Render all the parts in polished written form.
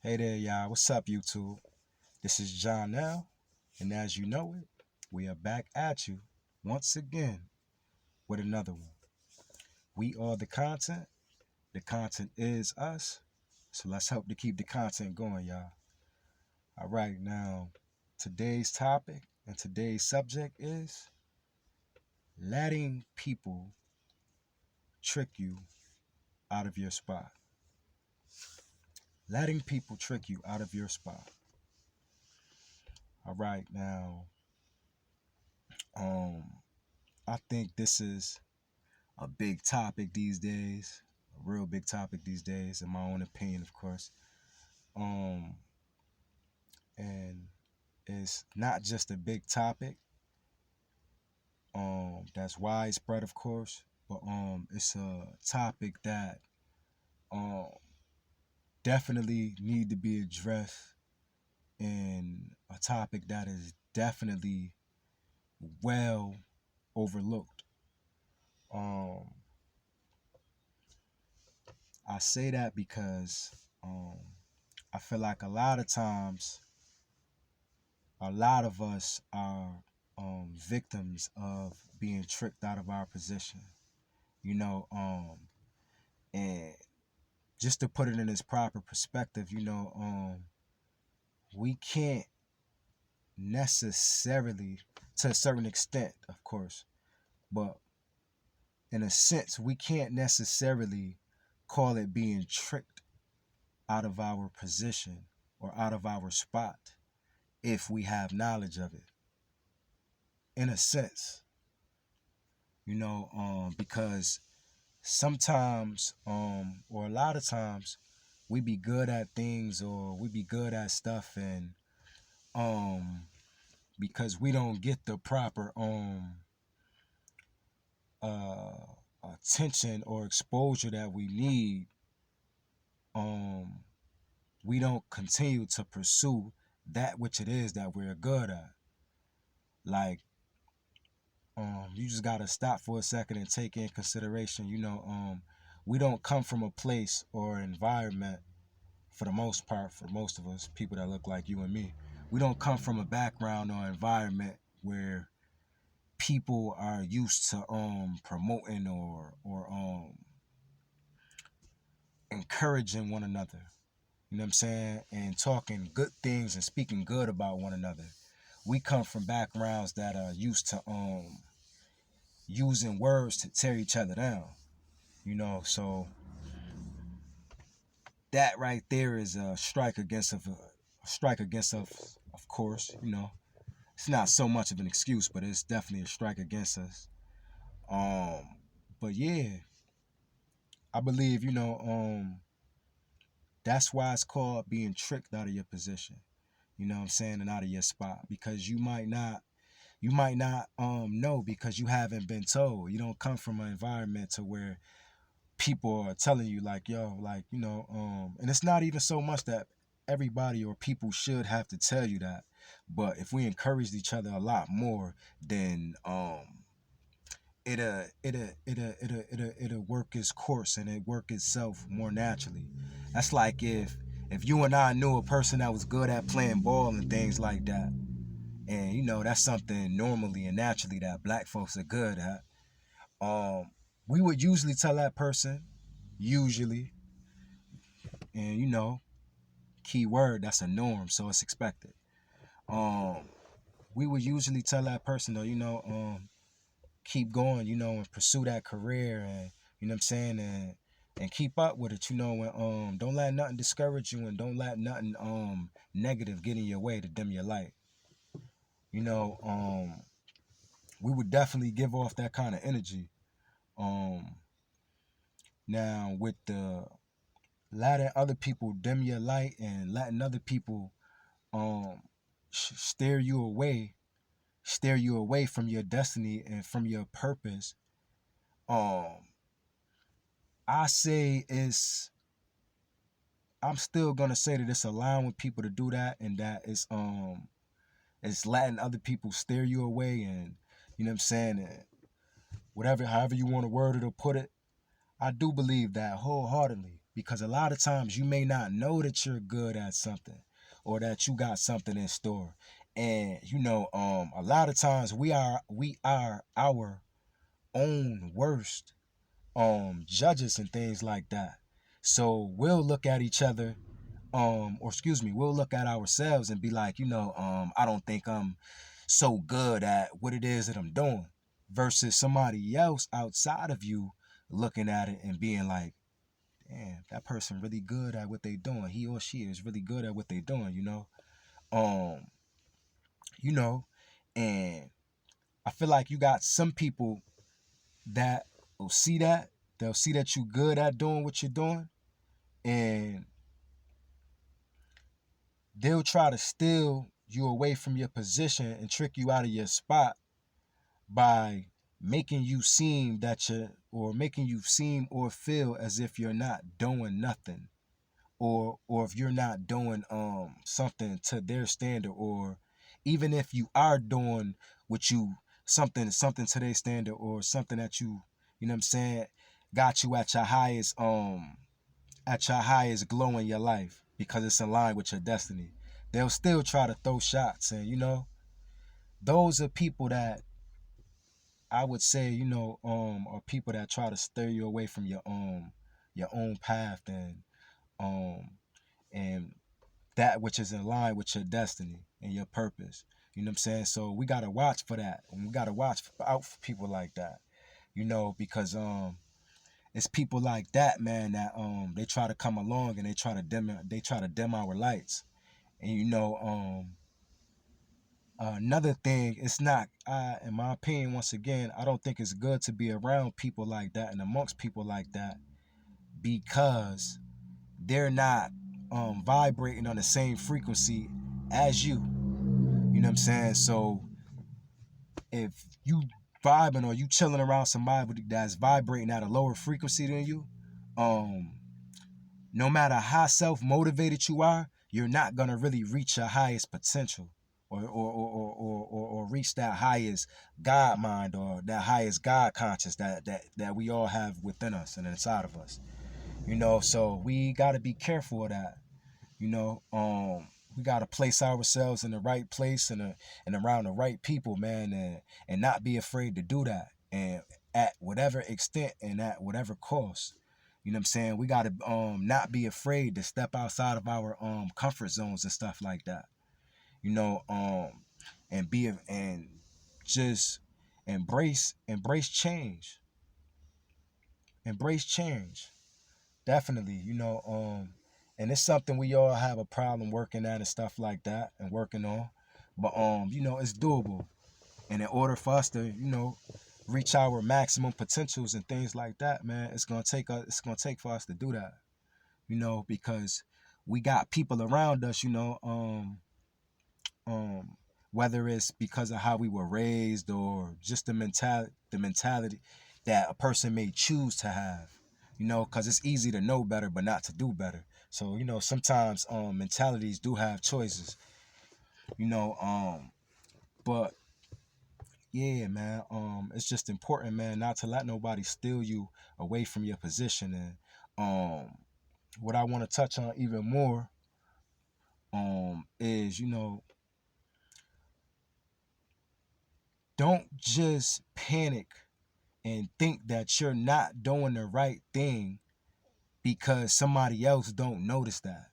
Hey there, y'all. What's up, YouTube? This is John L. And as you know it, we are back at you once again with another one. We are the content. The content is us. So let's help to keep the content going, y'all. All right, now, today's topic and today's subject is letting people trick you out of your spot. Letting people trick you out of your spot. All right, now, um, I think this is a big topic these days, a real big topic these days, in my own opinion, of course. Um, and it's not just a big topic, that's widespread, of course, but it's a topic that um definitely need to be addressed, and a topic that is definitely well overlooked. Um, I say that because um, I feel like a lot of us are victims of being tricked out of our position. You know, and just to put it in its proper perspective, we can't necessarily, to a certain extent, of course, but in a sense, we can't necessarily call it being tricked out of our position or out of our spot if we have knowledge of it. In a sense, because sometimes or a lot of times we be good at things or we be good at stuff, and um because we don't get the proper uh attention or exposure that we need, um we don't continue to pursue that which it is that we're good at. Like, you just gotta stop for a second and take in consideration, we don't come from a place or environment, for the most part, for most of us, people that look like you and me, we don't come from a background or environment where people are used to promoting or encouraging one another. You know what I'm saying? And talking good things and speaking good about one another. We come from backgrounds that are used to using words to tear each other down. So that right there is a strike against a strike against of course. It's not so much of an excuse, but it's definitely a strike against us. Um, but yeah, I believe that's why it's called being tricked out of your position. You know what I'm saying, and out of your spot, because you might not know, because you haven't been told. You don't come from an environment to where people are telling you, like, yo, like, and it's not even so much that everybody or people should have to tell you that, but if we encouraged each other a lot more, then it'll work its course and it work itself more naturally. That's like if you and I knew a person that was good at playing ball and things like that, and that's something normally and naturally that black folks are good at. We would usually tell that person, usually, and key word, that's a norm, so it's expected. Um, we would usually tell that person, though, keep going, and pursue that career, and what I'm saying, and keep up with it, and don't let nothing discourage you, and don't let nothing negative get in your way to dim your light. You know, we would definitely give off that kind of energy. Um, Now with the letting other people dim your light and letting other people um steer you away from your destiny and from your purpose, um I say it's I'm still gonna say that it's allowing people to do that, and that it's letting other people steer you away, and you know what I'm saying, and whatever, however you want to word it or put it. I do believe that wholeheartedly. because a lot of times you may not know that you're good at something or that you got something in store. And a lot of times we are our own worst judges and things like that. So we'll look at each other, or excuse me, we'll look at ourselves and be like, I don't think I'm so good at what it is that I'm doing, versus somebody else outside of you looking at it and being like, damn, that person really good at what they doing. He or she is really good at what they doing. Um, you know, and I feel like you got some people that will see that. They'll see that you good at doing what you're doing, and they'll try to steal you away from your position and trick you out of your spot by making you seem or feel as if you're not doing nothing, or if you're not doing something to their standard, or even if you are doing what you something to their standard, or something that you know what I'm saying, got you at your highest glow in your life because it's in line with your destiny. They'll still try to throw shots, and those are people that I would say, are people that try to steer you away from your own path, um and that which is in line with your destiny and your purpose. You know what I'm saying? So we gotta watch for that, and we gotta watch out for people like that. Because it's people like that, man, that they try to come along and they try to dim our lights. And another thing, it's not, in my opinion, once again, I don't think it's good to be around people like that and amongst people like that, because they're not vibrating on the same frequency as you. You know what I'm saying? So if you vibing or you chilling around somebody that's vibrating at a lower frequency than you, um, no matter how self-motivated you are, you're not gonna really reach your highest potential, or reach that highest God mind, or that highest God conscious that we all have within us and inside of us. So we gotta be careful of that. We gotta place ourselves in the right place, and around the right people, man, and not be afraid to do that. And at whatever extent and at whatever cost. You know what I'm saying? We gotta not be afraid to step outside of our comfort zones and stuff like that. You know, and just embrace change. Embrace change. Definitely, and it's something we all have a problem working at and stuff like that and working on. But it's doable. And in order for us to, reach our maximum potentials and things like that, man, it's gonna take for us to do that. Because we got people around us, um, whether it's because of how we were raised or just the mentality that a person may choose to have. Because it's easy to know better but not to do better. So sometimes mentalities do have choices. you know um but yeah, man, it's just important, man, not to let nobody steal you away from your position. And what I want to touch on even more is, don't just panic and think that you're not doing the right thing because somebody else don't notice that.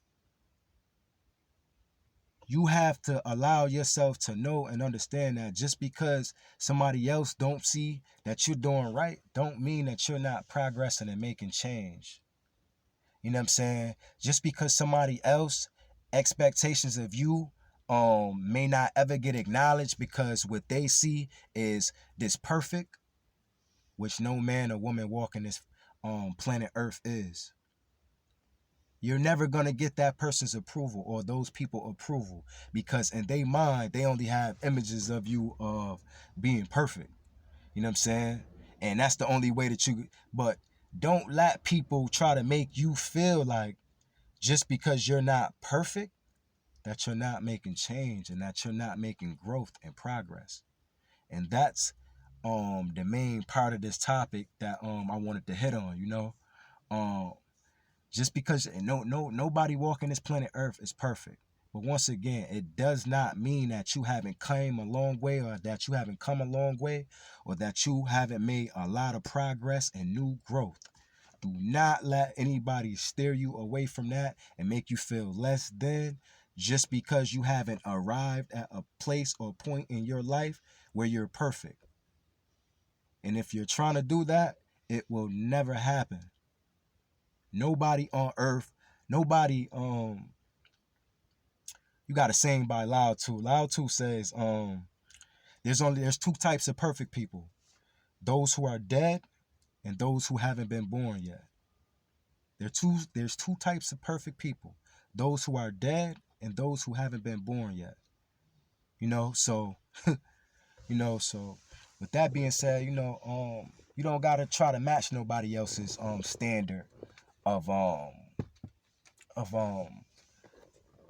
You have to allow yourself to know and understand that just because somebody else don't see that you're doing right, don't mean that you're not progressing and making change. You know what I'm saying? Just because somebody else expectations of you may not ever get acknowledged because what they see is this perfect, which no man or woman walking this planet Earth is. You're never gonna get that person's approval or those people approval, because in their mind they only have images of you of being perfect. You know what I'm saying? And that's the only way that you. But don't let people try to make you feel like just because you're not perfect that you're not making change and that you're not making growth and progress. And that's the main part of this topic that I wanted to hit on. Um Just because nobody walking this planet Earth is perfect. But once again, it does not mean that you haven't came a long way, or that you haven't come a long way, or that you haven't made a lot of progress and new growth. Do not let anybody steer you away from that and make you feel less than, just because you haven't arrived at a place or point in your life where you're perfect. And if you're trying to do that, it will never happen. Nobody on earth, nobody, you got a saying by Lao Tzu. Lao Tzu says, there's two types of perfect people. Those who are dead and those who haven't been born yet. There's two types of perfect people. Those who are dead and those who haven't been born yet. So so with that being said, you don't gotta try to match nobody else's standard of